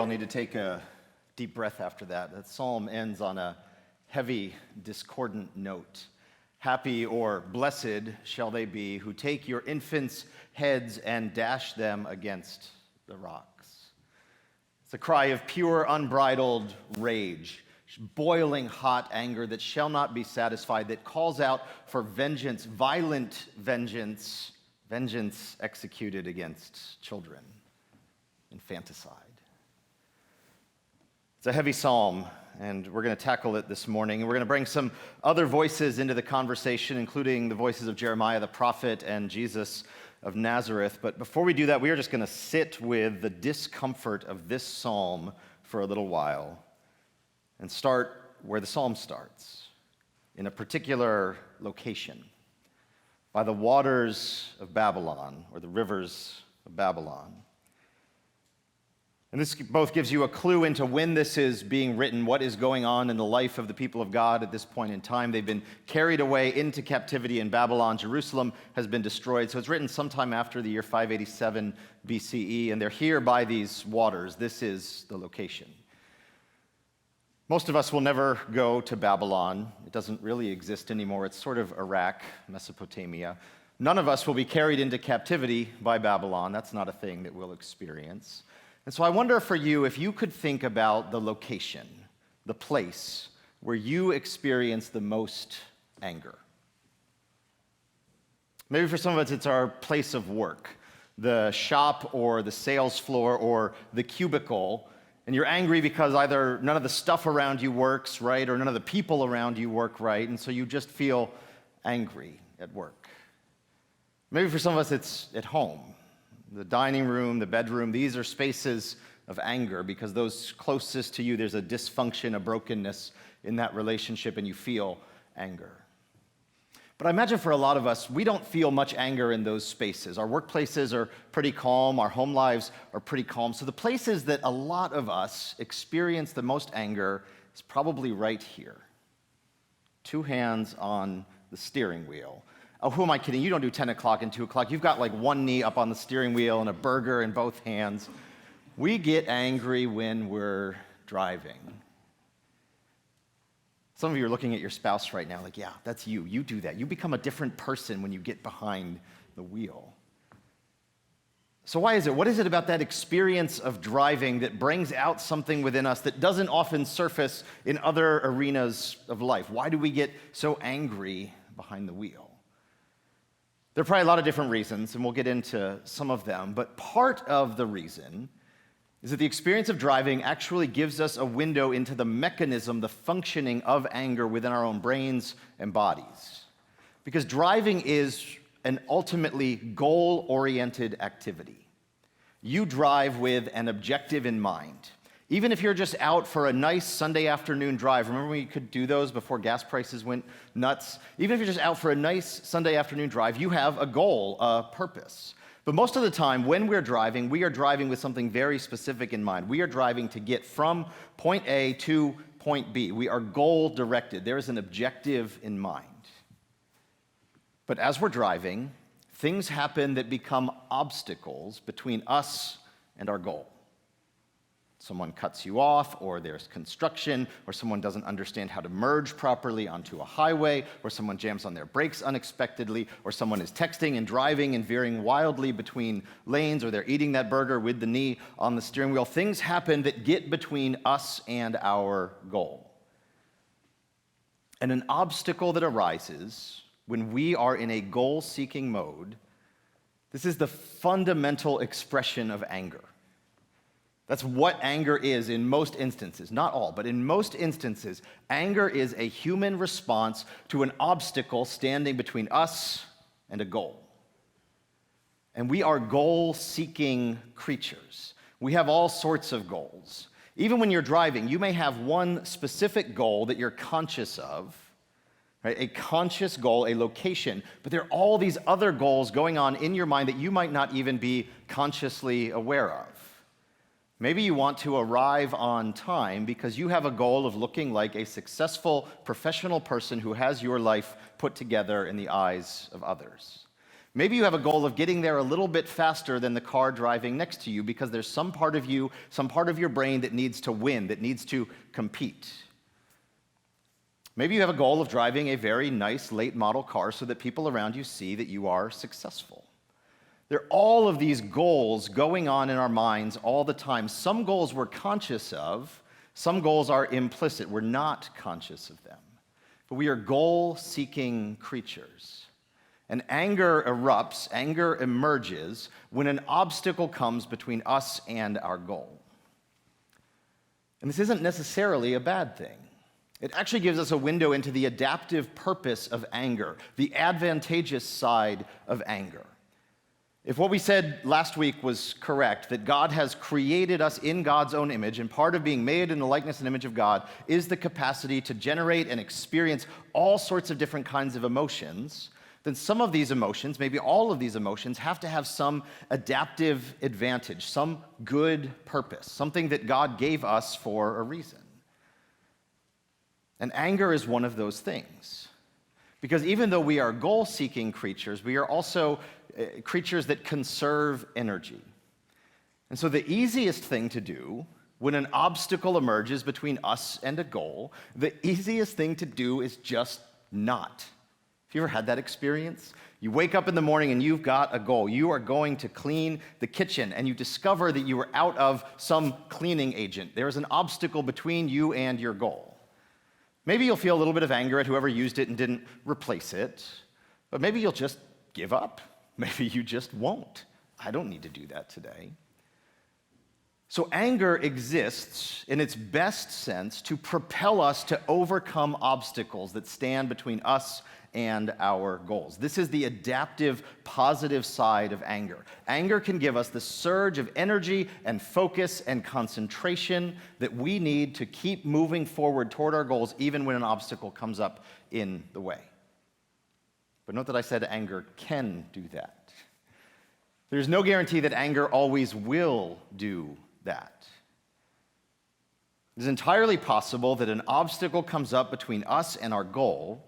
you all need to take a deep breath after that. That psalm ends on a heavy, discordant note. Happy or blessed shall they be who take your infants' heads and dash them against the rocks. It's a cry of pure, unbridled rage, boiling hot anger that shall not be satisfied, that calls out for vengeance, violent vengeance, vengeance executed against children. Infanticide. It's a heavy psalm, and we're going to tackle it this morning. And we're going to bring some other voices into the conversation, including the voices of Jeremiah the prophet and Jesus of Nazareth. But before we do that, we are just going to sit with the discomfort of this psalm for a little while and start where the psalm starts, in a particular location, by the waters of Babylon, or the rivers of Babylon. And this both gives you a clue into when this is being written, what is going on in the life of the people of God at this point in time. They've been carried away into captivity in Babylon. Jerusalem has been destroyed. So it's written sometime after the year 587 BCE, and they're here by these waters. This is the location. Most of us will never go to Babylon. It doesn't really exist anymore. It's sort of Iraq, Mesopotamia. None of us will be carried into captivity by Babylon. That's not a thing that we'll experience. And so I wonder for you if you could think about the location, the place where you experience the most anger. Maybe for some of us it's our place of work, the shop or the sales floor or the cubicle, and you're angry because either none of the stuff around you works right or none of the people around you work right, and so you just feel angry at work. Maybe for some of us it's at home. The dining room, the bedroom, these are spaces of anger because those closest to you, there's a dysfunction, a brokenness in that relationship, and you feel anger. But I imagine for a lot of us, we don't feel much anger in those spaces. Our workplaces are pretty calm, our home lives are pretty calm. So the places that a lot of us experience the most anger is probably right here. 2 hands on the steering wheel. Oh, who am I kidding? You don't do 10 o'clock and 2 o'clock. You've got like one knee up on the steering wheel and a burger in both hands. We get angry when we're driving. Some of you are looking at your spouse right now like, yeah, that's you. You do that. You become a different person when you get behind the wheel. So why is it? What is it about that experience of driving that brings out something within us that doesn't often surface in other arenas of life? Why do we get so angry behind the wheel? There are probably a lot of different reasons, and we'll get into some of them, but part of the reason is that the experience of driving actually gives us a window into the mechanism, the functioning of anger within our own brains and bodies. Because driving is an ultimately goal-oriented activity. You drive with an objective in mind. Even if you're just out for a nice Sunday afternoon drive, remember when you could do those before gas prices went nuts? Even if you're just out for a nice Sunday afternoon drive, you have a goal, a purpose. But most of the time, when we are driving with something very specific in mind. We are driving to get from point A to point B. We are goal-directed. There is an objective in mind. But as we're driving, things happen that become obstacles between us and our goal. Someone cuts you off, or there's construction, or someone doesn't understand how to merge properly onto a highway, or someone jams on their brakes unexpectedly, or someone is texting and driving and veering wildly between lanes, or they're eating that burger with the knee on the steering wheel. Things happen that get between us and our goal. And an obstacle that arises when we are in a goal-seeking mode, this is the fundamental expression of anger. That's what anger is in most instances. Not all, but in most instances, anger is a human response to an obstacle standing between us and a goal. And we are goal-seeking creatures. We have all sorts of goals. Even when you're driving, you may have one specific goal that you're conscious of, right? A conscious goal, a location, but there are all these other goals going on in your mind that you might not even be consciously aware of. Maybe you want to arrive on time because you have a goal of looking like a successful professional person who has your life put together in the eyes of others. Maybe you have a goal of getting there a little bit faster than the car driving next to you because there's some part of you, some part of your brain that needs to win, that needs to compete. Maybe you have a goal of driving a very nice late model car so that people around you see that you are successful. There are all of these goals going on in our minds all the time. Some goals we're conscious of, some goals are implicit. We're not conscious of them. But we are goal-seeking creatures. And anger erupts, anger emerges when an obstacle comes between us and our goal. And this isn't necessarily a bad thing. It actually gives us a window into the adaptive purpose of anger, the advantageous side of anger. If what we said last week was correct, that God has created us in God's own image, and part of being made in the likeness and image of God is the capacity to generate and experience all sorts of different kinds of emotions, then some of these emotions, maybe all of these emotions, have to have some adaptive advantage, some good purpose, something that God gave us for a reason. And anger is one of those things. Because even though we are goal-seeking creatures, we are also creatures that conserve energy. And so the easiest thing to do when an obstacle emerges between us and a goal, the easiest thing to do is just not. Have you ever had that experience? You wake up in the morning and you've got a goal. You are going to clean the kitchen, and you discover that you are out of some cleaning agent. There is an obstacle between you and your goal. Maybe you'll feel a little bit of anger at whoever used it and didn't replace it, but maybe you'll just give up. Maybe you just won't. I don't need to do that today. So anger exists in its best sense to propel us to overcome obstacles that stand between us and our goals. This is the adaptive, positive side of anger. Anger can give us the surge of energy and focus and concentration that we need to keep moving forward toward our goals, even when an obstacle comes up in the way. But note that I said anger can do that. There's no guarantee that anger always will do that. It is entirely possible that an obstacle comes up between us and our goal,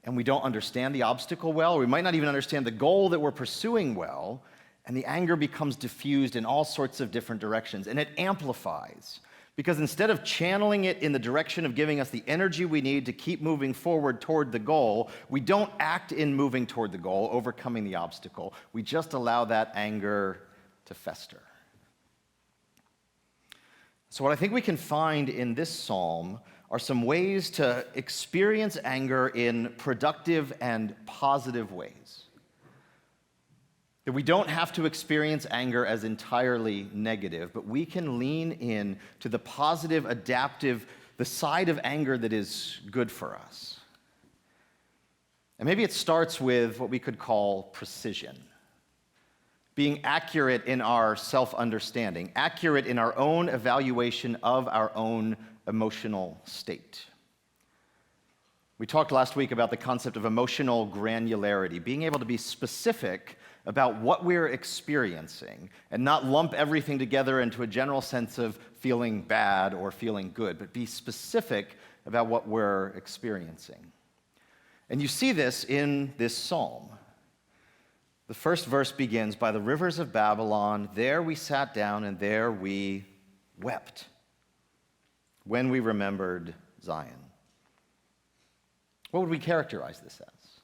and we don't understand the obstacle well, or we might not even understand the goal that we're pursuing well, and the anger becomes diffused in all sorts of different directions, and it amplifies. Because instead of channeling it in the direction of giving us the energy we need to keep moving forward toward the goal, we don't act in moving toward the goal, overcoming the obstacle. We just allow that anger to fester. So what I think we can find in this psalm are some ways to experience anger in productive and positive ways. That we don't have to experience anger as entirely negative, but we can lean in to the positive, adaptive, the side of anger that is good for us. And maybe it starts with what we could call precision. Being accurate in our self-understanding, accurate in our own evaluation of our own emotional state. We talked last week about the concept of emotional granularity, being able to be specific about what we're experiencing and not lump everything together into a general sense of feeling bad or feeling good, but be specific about what we're experiencing. And you see this in this psalm. The first verse begins, "By the rivers of Babylon, there we sat down and there we wept when we remembered Zion." What would we characterize this as?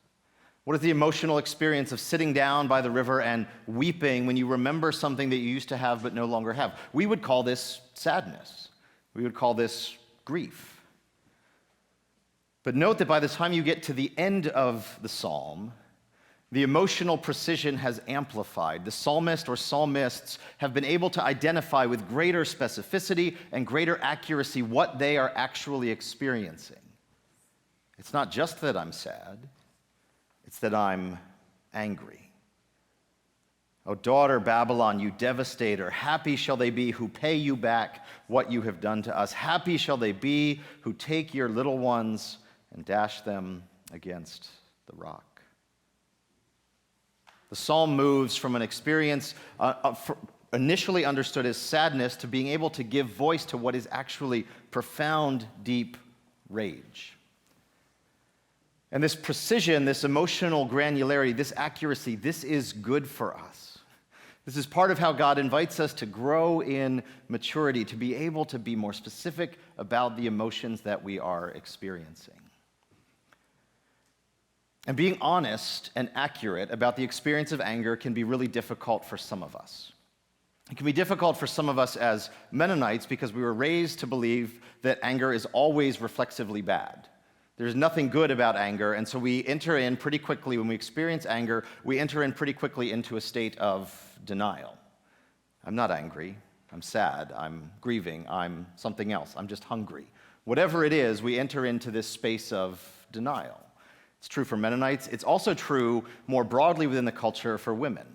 What is the emotional experience of sitting down by the river and weeping when you remember something that you used to have but no longer have? We would call this sadness. We would call this grief. But note that by the time you get to the end of the psalm, the emotional precision has amplified. The psalmist or psalmists have been able to identify with greater specificity and greater accuracy what they are actually experiencing. It's not just that I'm sad, it's that I'm angry. O daughter Babylon, you devastator, happy shall they be who pay you back what you have done to us. Happy shall they be who take your little ones and dash them against the rock. The psalm moves from an experience initially understood as sadness to being able to give voice to what is actually profound, deep rage. And this precision, this emotional granularity, this accuracy, this is good for us. This is part of how God invites us to grow in maturity, to be able to be more specific about the emotions that we are experiencing. And being honest and accurate about the experience of anger can be really difficult for some of us. It can be difficult for some of us as Mennonites because we were raised to believe that anger is always reflexively bad. There's nothing good about anger, and so we enter in pretty quickly, when we experience anger, we enter in pretty quickly into a state of denial. I'm not angry, I'm sad, I'm grieving, I'm something else, I'm just hungry. Whatever it is, we enter into this space of denial. It's true for Mennonites. It's also true more broadly within the culture for women.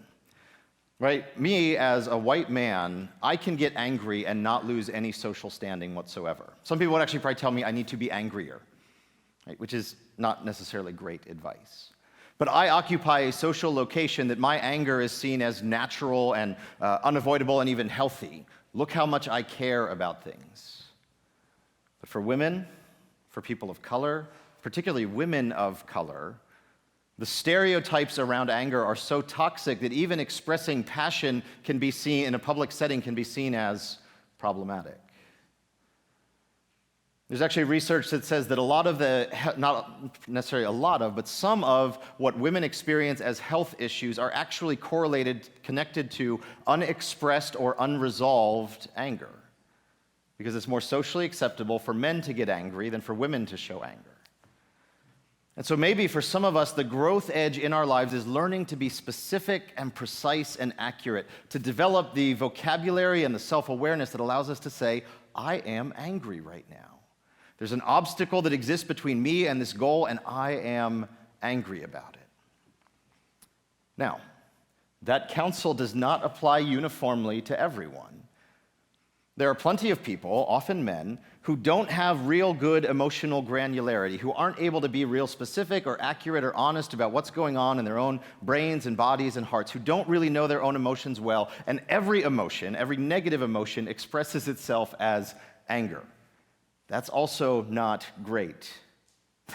Right? Me, as a white man, I can get angry and not lose any social standing whatsoever. Some people would actually probably tell me I need to be angrier, right? Which is not necessarily great advice. But I occupy a social location that my anger is seen as natural and unavoidable and even healthy. Look how much I care about things. But for women, for people of color, particularly women of color, the stereotypes around anger are so toxic that even expressing passion can be seen in a public setting can be seen as problematic. There's actually research that says that a lot of not necessarily a lot of, but some of what women experience as health issues are actually connected to unexpressed or unresolved anger. Because it's more socially acceptable for men to get angry than for women to show anger. And so maybe for some of us, the growth edge in our lives is learning to be specific and precise and accurate, to develop the vocabulary and the self-awareness that allows us to say, I am angry right now. There's an obstacle that exists between me and this goal, and I am angry about it. Now, that counsel does not apply uniformly to everyone. There are plenty of people, often men, who don't have real good emotional granularity, who aren't able to be real specific or accurate or honest about what's going on in their own brains and bodies and hearts, who don't really know their own emotions well, and every emotion, every negative emotion, expresses itself as anger. That's also not great.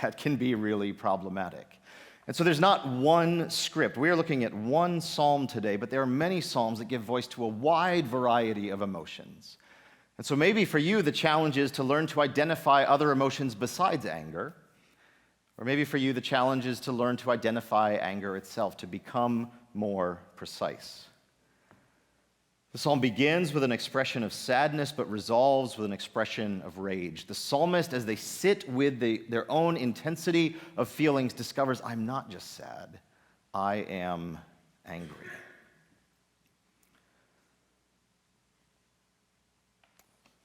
That can be really problematic. And so there's not one script. We are looking at one psalm today, but there are many psalms that give voice to a wide variety of emotions. And so maybe for you, the challenge is to learn to identify other emotions besides anger. Or maybe for you, the challenge is to learn to identify anger itself, to become more precise. The psalm begins with an expression of sadness, but resolves with an expression of rage. The psalmist, as they sit with their own intensity of feelings, discovers, I'm not just sad, I am angry.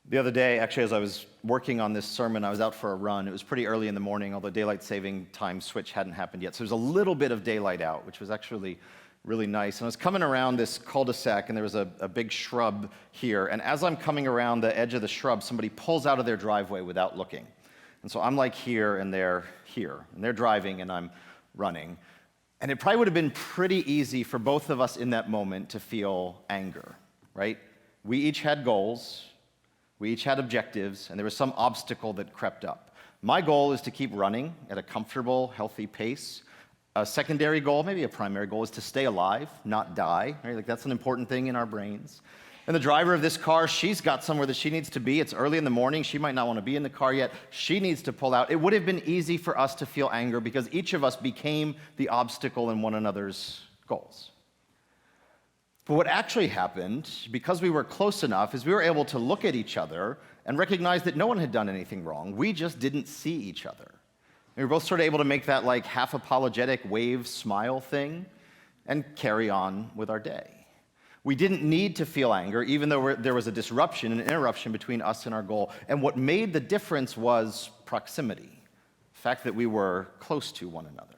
The other day, actually, as I was working on this sermon, I was out for a run. It was pretty early in the morning, although daylight saving time switch hadn't happened yet. So there was a little bit of daylight out, which was actually really nice. And I was coming around this cul-de-sac, and there was a big shrub here. And as I'm coming around the edge of the shrub, somebody pulls out of their driveway without looking. And so I'm like here, and they're here. And they're driving, and I'm running. And it probably would have been pretty easy for both of us in that moment to feel anger, right? We each had goals. We each had objectives, and there was some obstacle that crept up. My goal is to keep running at a comfortable, healthy pace. A secondary goal, maybe a primary goal, is to stay alive, not die. Right? Like that's an important thing in our brains. And the driver of this car, she's got somewhere that she needs to be. It's early in the morning. She might not want to be in the car yet. She needs to pull out. It would have been easy for us to feel anger because each of us became the obstacle in one another's goals. But what actually happened, because we were close enough, is we were able to look at each other and recognize that no one had done anything wrong. We just didn't see each other. And we were both sort of able to make that like half apologetic wave smile thing and carry on with our day. We didn't need to feel anger, even though there was a disruption, an interruption between us and our goal. And what made the difference was proximity, the fact that we were close to one another.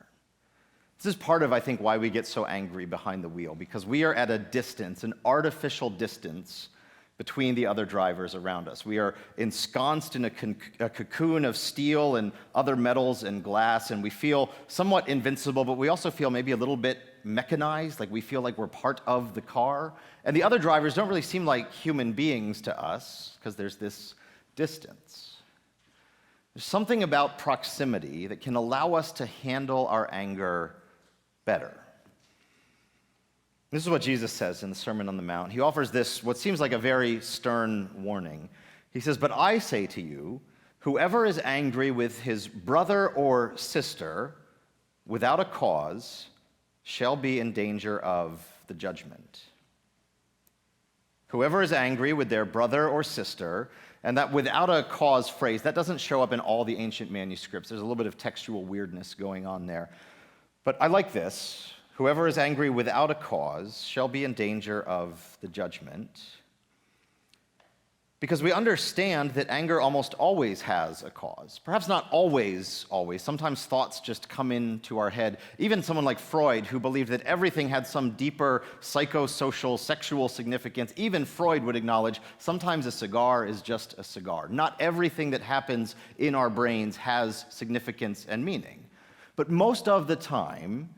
This is part of, I think, why we get so angry behind the wheel, because we are at a distance, an artificial distance between the other drivers around us. We are ensconced in a cocoon of steel and other metals and glass, and we feel somewhat invincible, but we also feel maybe a little bit mechanized, like we feel like we're part of the car. And the other drivers don't really seem like human beings to us, because there's this distance. There's something about proximity that can allow us to handle our anger better. This is what Jesus says in the Sermon on the Mount. He offers this, what seems like a very stern warning. He says, "But I say to you, whoever is angry with his brother or sister without a cause shall be in danger of the judgment." Whoever is angry with their brother or sister, and that without a cause phrase, that doesn't show up in all the ancient manuscripts. There's a little bit of textual weirdness going on there. But I like this. Whoever is angry without a cause shall be in danger of the judgment. Because we understand that anger almost always has a cause. Perhaps not always. Sometimes thoughts just come into our head. Even someone like Freud, who believed that everything had some deeper psychosocial, sexual significance, even Freud would acknowledge sometimes a cigar is just a cigar. Not everything that happens in our brains has significance and meaning. But most of the time,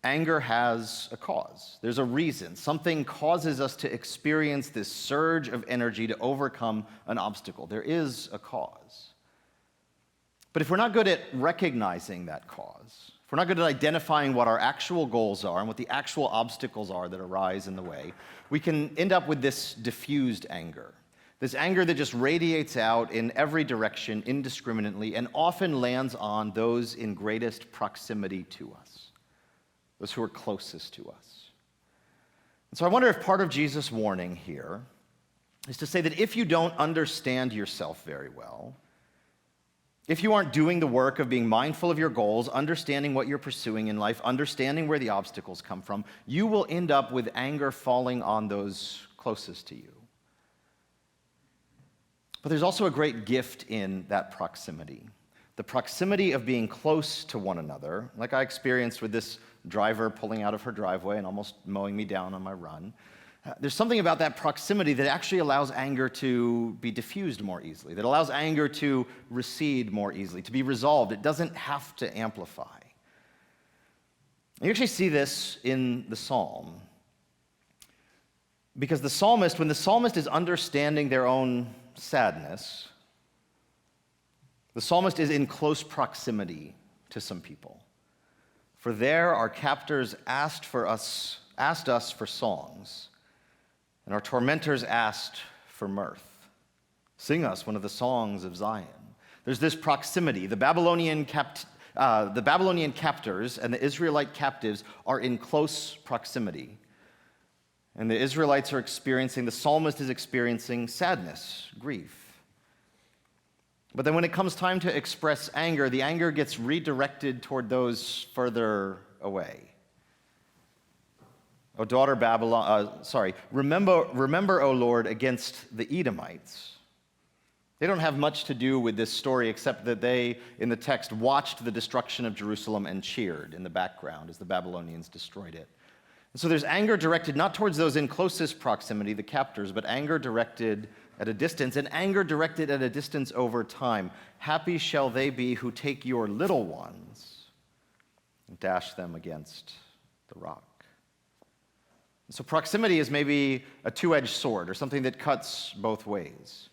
anger has a cause. There's a reason. Something causes us to experience this surge of energy to overcome an obstacle. There is a cause. But if we're not good at recognizing that cause, if we're not good at identifying what our actual goals are and what the actual obstacles are that arise in the way, we can end up with this diffused anger. This anger that just radiates out in every direction indiscriminately and often lands on those in greatest proximity to us. Those who are closest to us. And so I wonder if part of Jesus' warning here is to say that if you don't understand yourself very well, if you aren't doing the work of being mindful of your goals, understanding what you're pursuing in life, understanding where the obstacles come from, you will end up with anger falling on those closest to you. But there's also a great gift in that proximity. The proximity of being close to one another, like I experienced with this driver pulling out of her driveway and almost mowing me down on my run. There's something about that proximity that actually allows anger to be diffused more easily, that allows anger to recede more easily, to be resolved. It doesn't have to amplify. You actually see this in the psalm. Because the psalmist, when the psalmist is understanding their own sadness, the psalmist is in close proximity to some people. For there our captors asked us for songs, and our tormentors asked for mirth. Sing us one of the songs of Zion. There's this proximity. The Babylonian captors and the Israelite captives are in close proximity. And the Israelites are experiencing, the psalmist is experiencing sadness, grief. But then when it comes time to express anger, the anger gets redirected toward those further away. O daughter Babylon, remember, O Lord, against the Edomites. They don't have much to do with this story except that they, in the text, watched the destruction of Jerusalem and cheered in the background as the Babylonians destroyed it. And so there's anger directed not towards those in closest proximity, the captors, but anger directed at a distance, and anger directed at a distance over time. Happy shall they be who take your little ones and dash them against the rock. So proximity is maybe a two-edged sword, or something that cuts both ways.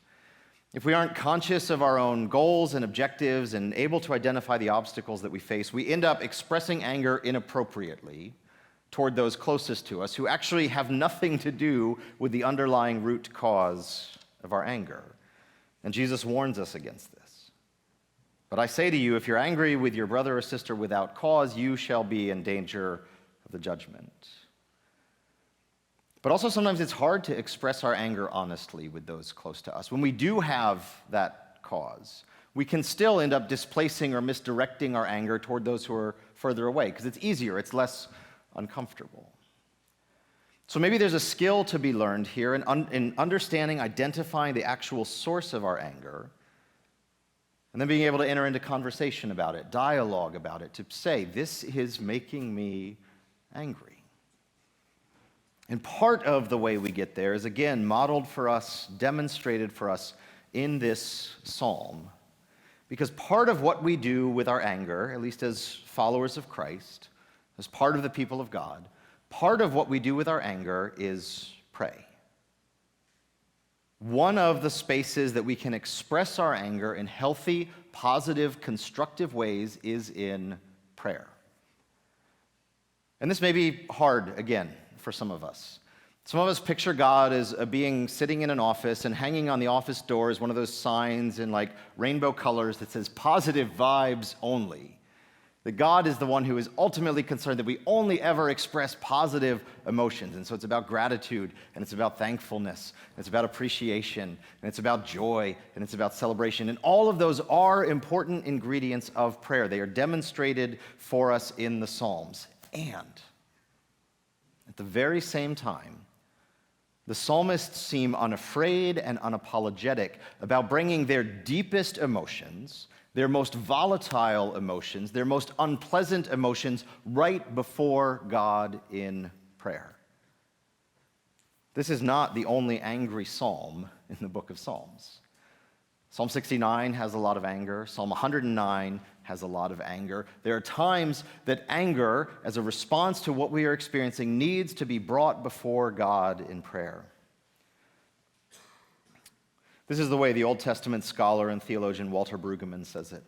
If we aren't conscious of our own goals and objectives and able to identify the obstacles that we face, we end up expressing anger inappropriately toward those closest to us who actually have nothing to do with the underlying root cause of our anger. And Jesus warns us against this. But I say to you, if you're angry with your brother or sister without cause, you shall be in danger of the judgment. But also sometimes it's hard to express our anger honestly with those close to us. When we do have that cause, we can still end up displacing or misdirecting our anger toward those who are further away, because it's easier, it's less uncomfortable. So maybe there's a skill to be learned here in understanding, identifying the actual source of our anger, and then being able to enter into conversation about it, dialogue about it, to say, this is making me angry. And part of the way we get there is, again, modeled for us, demonstrated for us in this psalm. Because part of what we do with our anger, at least as followers of Christ, as part of the people of God, part of what we do with our anger is pray. one of the spaces that we can express our anger in healthy, positive, constructive ways is in prayer. And this may be hard, again, for some of us. Some of us picture God as a being sitting in an office, and hanging on the office door is one of those signs in like rainbow colors that says positive vibes only. That God is the one who is ultimately concerned that we only ever express positive emotions. And so it's about gratitude, and it's about thankfulness, and it's about appreciation, and it's about joy, and it's about celebration. And all of those are important ingredients of prayer. They are demonstrated for us in the Psalms. And at the very same time, the psalmists seem unafraid and unapologetic about bringing their deepest emotions, their most volatile emotions, their most unpleasant emotions right before God in prayer. This is not the only angry psalm in the book of Psalms. Psalm 69 has a lot of anger. Psalm 109 has a lot of anger. There are times that anger, as a response to what we are experiencing, needs to be brought before God in prayer. This is the way the Old Testament scholar and theologian Walter Brueggemann says it.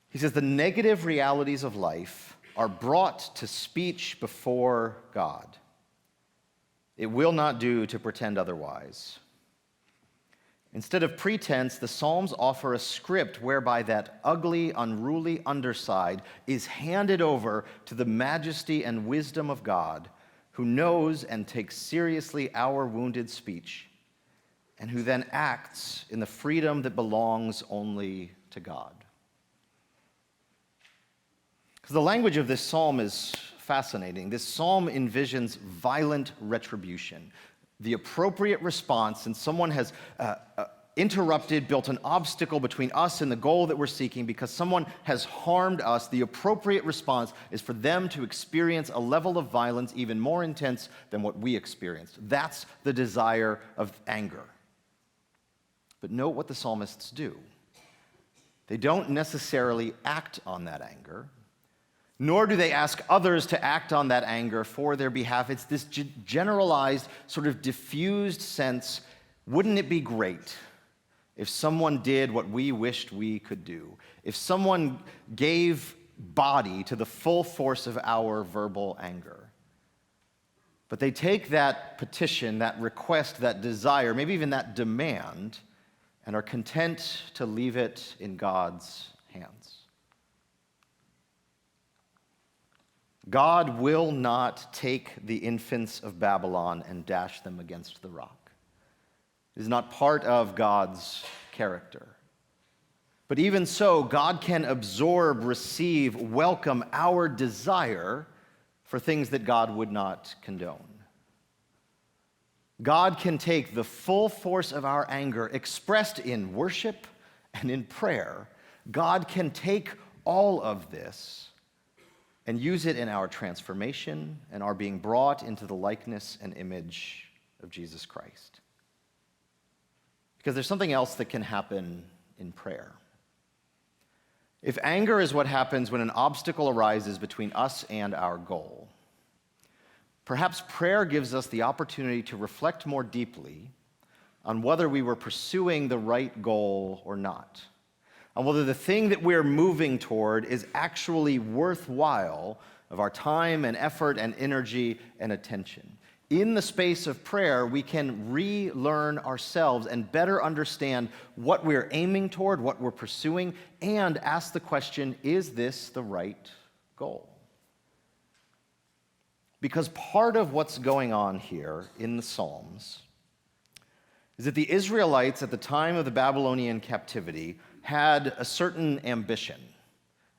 He says, the negative realities of life are brought to speech before God. It will not do to pretend otherwise. Instead of pretense, the Psalms offer a script whereby that ugly, unruly underside is handed over to the majesty and wisdom of God, who knows and takes seriously our wounded speech, and who then acts in the freedom that belongs only to God. Because the language of this psalm is fascinating. This psalm envisions violent retribution, the appropriate response, and someone has interrupted, built an obstacle between us and the goal that we're seeking because someone has harmed us. The appropriate response is for them to experience a level of violence even more intense than what we experienced. That's the desire of anger. But note what the psalmists do. They don't necessarily act on that anger, nor do they ask others to act on that anger for their behalf. It's this generalized, sort of diffused sense, wouldn't it be great if someone did what we wished we could do? If someone gave body to the full force of our verbal anger? But they take that petition, that request, that desire, maybe even that demand, and are content to leave it in God's hands. God will not take the infants of Babylon and dash them against the rock. It is not part of God's character. But even so, God can absorb, receive, welcome our desire for things that God would not condone. God can take the full force of our anger expressed in worship and in prayer. God can take all of this and use it in our transformation and our being brought into the likeness and image of Jesus Christ. Because there's something else that can happen in prayer. If anger is what happens when an obstacle arises between us and our goal, perhaps prayer gives us the opportunity to reflect more deeply on whether we were pursuing the right goal or not, on whether the thing that we're moving toward is actually worthwhile of our time and effort and energy and attention. In the space of prayer, we can relearn ourselves and better understand what we're aiming toward, what we're pursuing, and ask the question, is this the right goal? Because part of what's going on here in the Psalms is that the Israelites at the time of the Babylonian captivity had a certain ambition,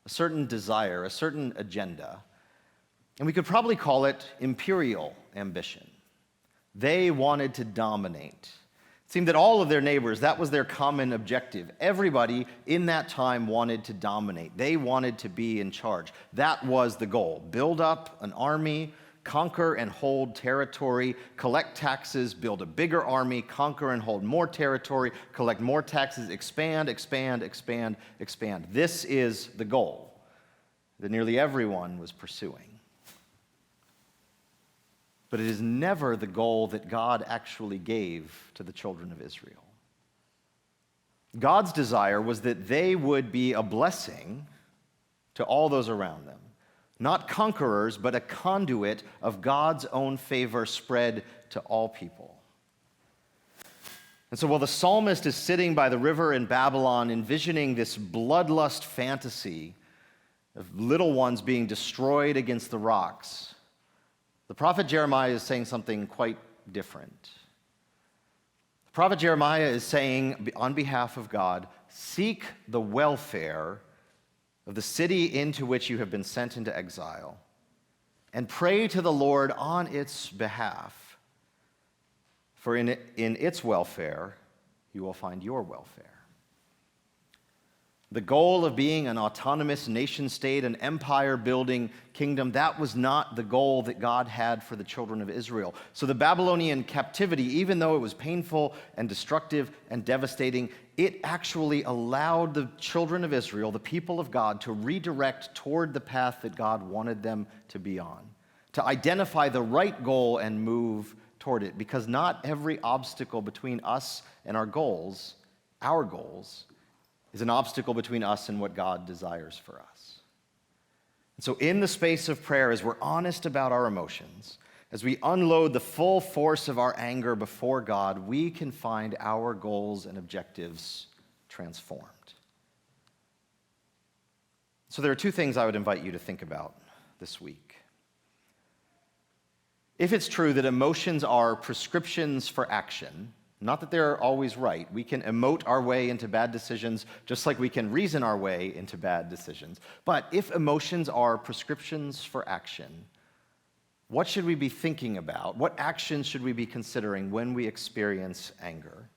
a certain desire, a certain agenda. And we could probably call it imperial ambition. They wanted to dominate. It seemed that all of their neighbors, that was their common objective. Everybody in that time wanted to dominate. They wanted to be in charge. That was the goal. Build up an army, conquer and hold territory, collect taxes, build a bigger army, conquer and hold more territory, collect more taxes, expand, expand, expand, expand. This is the goal that nearly everyone was pursuing. but it is never the goal that God actually gave to the children of Israel. God's desire was that they would be a blessing to all those around them. Not conquerors, but a conduit of God's own favor spread to all people. And so while the psalmist is sitting by the river in Babylon, envisioning this bloodlust fantasy of little ones being destroyed against the rocks, the prophet Jeremiah is saying something quite different. The prophet Jeremiah is saying, on behalf of God, seek the welfare of the city into which you have been sent into exile, and pray to the Lord on its behalf, for in its welfare you will find your welfare. The goal of being an autonomous nation-state, an empire-building kingdom, that was not the goal that God had for the children of Israel. So the Babylonian captivity, even though it was painful and destructive and devastating, it actually allowed the children of Israel, the people of God, to redirect toward the path that God wanted them to be on, to identify the right goal and move toward it, because not every obstacle between us and our goals, is an obstacle between us and what God desires for us. And so in the space of prayer, as we're honest about our emotions, as we unload the full force of our anger before God, we can find our goals and objectives transformed. So there are two things I would invite you to think about this week. If it's true that emotions are prescriptions for action, not that they're always right. We can emote our way into bad decisions just like we can reason our way into bad decisions. But if emotions are prescriptions for action, what should we be thinking about? What actions should we be considering when we experience anger?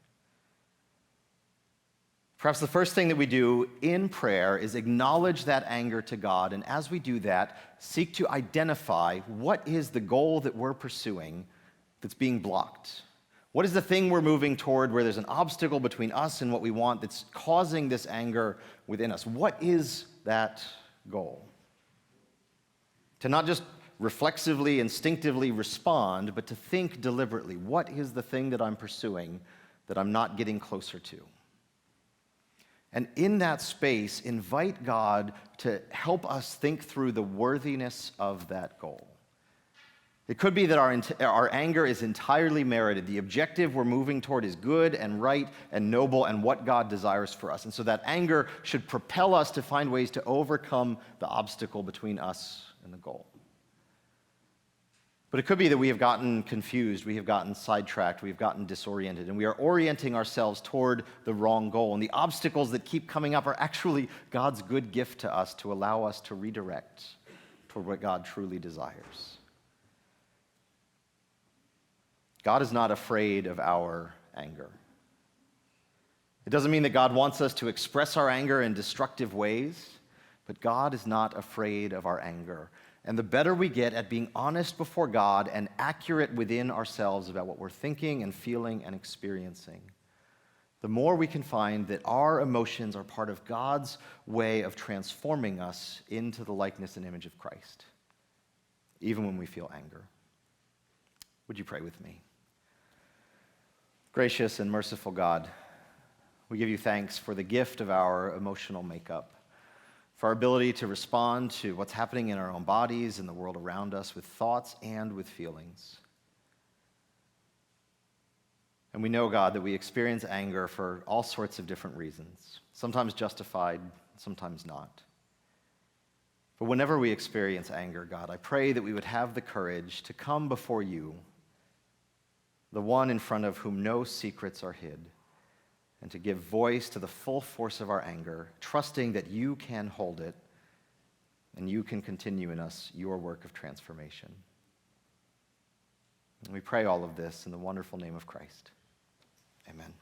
Perhaps the first thing that we do in prayer is acknowledge that anger to God, and as we do that, seek to identify what is the goal that we're pursuing that's being blocked. What is the thing we're moving toward where there's an obstacle between us and what we want that's causing this anger within us? What is that goal? To not just reflexively, instinctively respond, but to think deliberately. What is the thing that I'm pursuing that I'm not getting closer to? And in that space, invite God to help us think through the worthiness of that goal. It could be that our anger is entirely merited. The objective we're moving toward is good and right and noble and what God desires for us. And so that anger should propel us to find ways to overcome the obstacle between us and the goal. But it could be that we have gotten confused, we have gotten sidetracked, we have gotten disoriented, and we are orienting ourselves toward the wrong goal. And the obstacles that keep coming up are actually God's good gift to us to allow us to redirect toward what God truly desires. God is not afraid of our anger. It doesn't mean that God wants us to express our anger in destructive ways, but God is not afraid of our anger. And the better we get at being honest before God and accurate within ourselves about what we're thinking and feeling and experiencing, the more we can find that our emotions are part of God's way of transforming us into the likeness and image of Christ, even when we feel anger. Would you pray with me? Gracious and merciful God, we give you thanks for the gift of our emotional makeup, for our ability to respond to what's happening in our own bodies and the world around us with thoughts and with feelings. And we know, God, that we experience anger for all sorts of different reasons, sometimes justified, sometimes not. But whenever we experience anger, God, I pray that we would have the courage to come before you, the one in front of whom no secrets are hid, and to give voice to the full force of our anger, trusting that you can hold it and you can continue in us your work of transformation. And we pray all of this in the wonderful name of Christ. Amen.